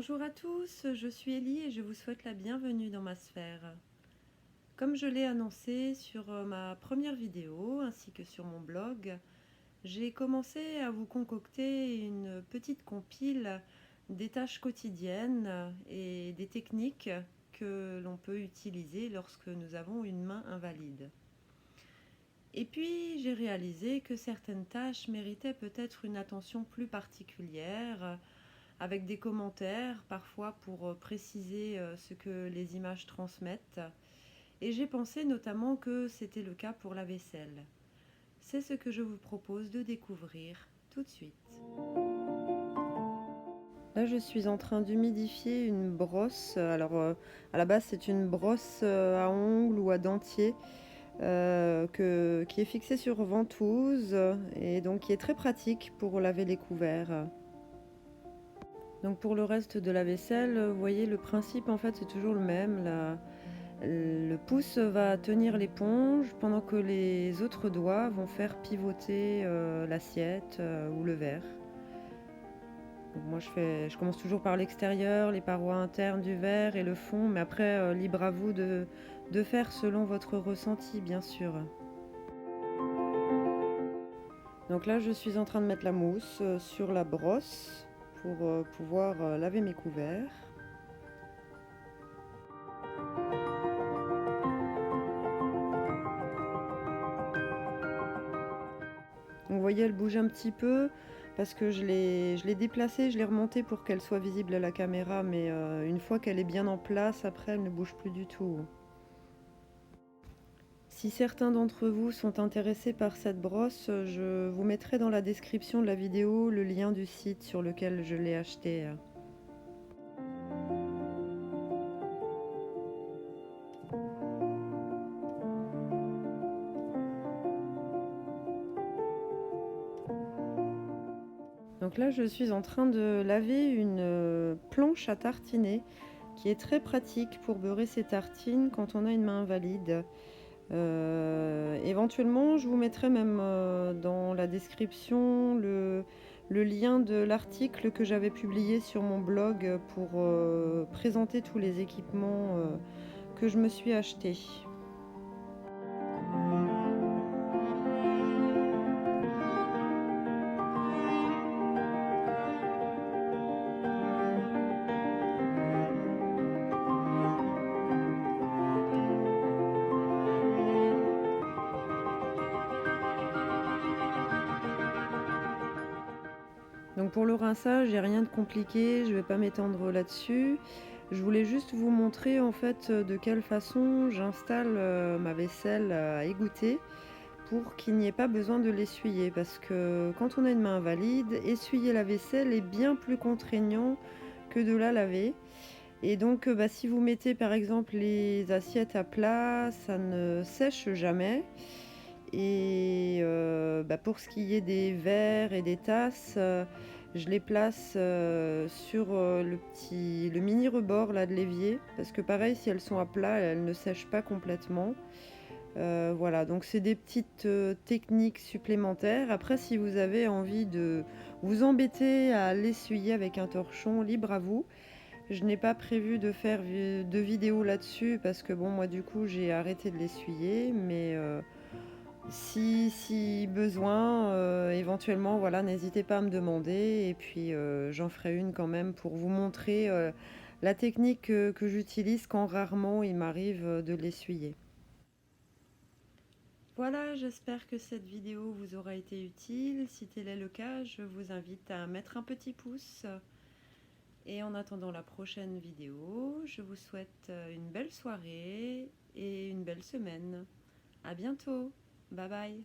Bonjour à tous, je suis Ellie et je vous souhaite la bienvenue dans ma sphère. Comme je l'ai annoncé sur ma première vidéo ainsi que sur mon blog, j'ai commencé à vous concocter une petite compile des tâches quotidiennes et des techniques que l'on peut utiliser lorsque nous avons une main invalide. Et puis j'ai réalisé que certaines tâches méritaient peut-être une attention plus particulière, avec des commentaires parfois pour préciser ce que les images transmettent. Et j'ai pensé notamment que c'était le cas pour la vaisselle. C'est ce que je vous propose de découvrir tout de suite. Là, je suis en train d'humidifier une brosse. Alors, à la base, c'est une brosse à ongles ou à dentier qui est fixée sur ventouse et donc qui est très pratique pour laver les couverts. Donc pour le reste de la vaisselle, vous voyez, le principe en fait c'est toujours le même. Le pouce va tenir l'éponge pendant que les autres doigts vont faire pivoter l'assiette ou le verre. Donc moi je commence toujours par l'extérieur, les parois internes du verre et le fond, mais après libre à vous de faire selon votre ressenti bien sûr. Donc là je suis en train de mettre la mousse sur la brosse pour pouvoir laver mes couverts. Donc vous voyez, elle bouge un petit peu parce que je l'ai déplacée, je l'ai remontée pour qu'elle soit visible à la caméra, mais une fois qu'elle est bien en place, après elle ne bouge plus du tout. Si certains d'entre vous sont intéressés par cette brosse, je vous mettrai dans la description de la vidéo le lien du site sur lequel je l'ai achetée. Donc là, je suis en train de laver une planche à tartiner qui est très pratique pour beurrer ses tartines quand on a une main invalide. Éventuellement, je vous mettrai même dans la description le lien de l'article que j'avais publié sur mon blog pour présenter tous les équipements que je me suis achetés. Donc pour le rinçage, j'ai rien de compliqué, je ne vais pas m'étendre là-dessus. Je voulais juste vous montrer en fait de quelle façon j'installe ma vaisselle à égoutter pour qu'il n'y ait pas besoin de l'essuyer, parce que quand on a une main invalide, essuyer la vaisselle est bien plus contraignant que de la laver. Et donc si vous mettez par exemple les assiettes à plat, ça ne sèche jamais. Et pour ce qui est des verres et des tasses, je les place sur le mini rebord là, de l'évier, parce que pareil, si elles sont à plat, elles ne sèchent pas complètement. Voilà, donc c'est des petites techniques supplémentaires. Après, si vous avez envie de vous embêter à l'essuyer avec un torchon, libre à vous. Je n'ai pas prévu de faire de vidéo là-dessus parce que bon, moi du coup j'ai arrêté de l'essuyer, mais si besoin, éventuellement, voilà, n'hésitez pas à me demander et puis j'en ferai une quand même pour vous montrer la technique que j'utilise quand rarement il m'arrive de l'essuyer. Voilà, j'espère que cette vidéo vous aura été utile. Si tel est le cas, je vous invite à mettre un petit pouce. Et en attendant la prochaine vidéo, je vous souhaite une belle soirée et une belle semaine. À bientôt. Bye bye.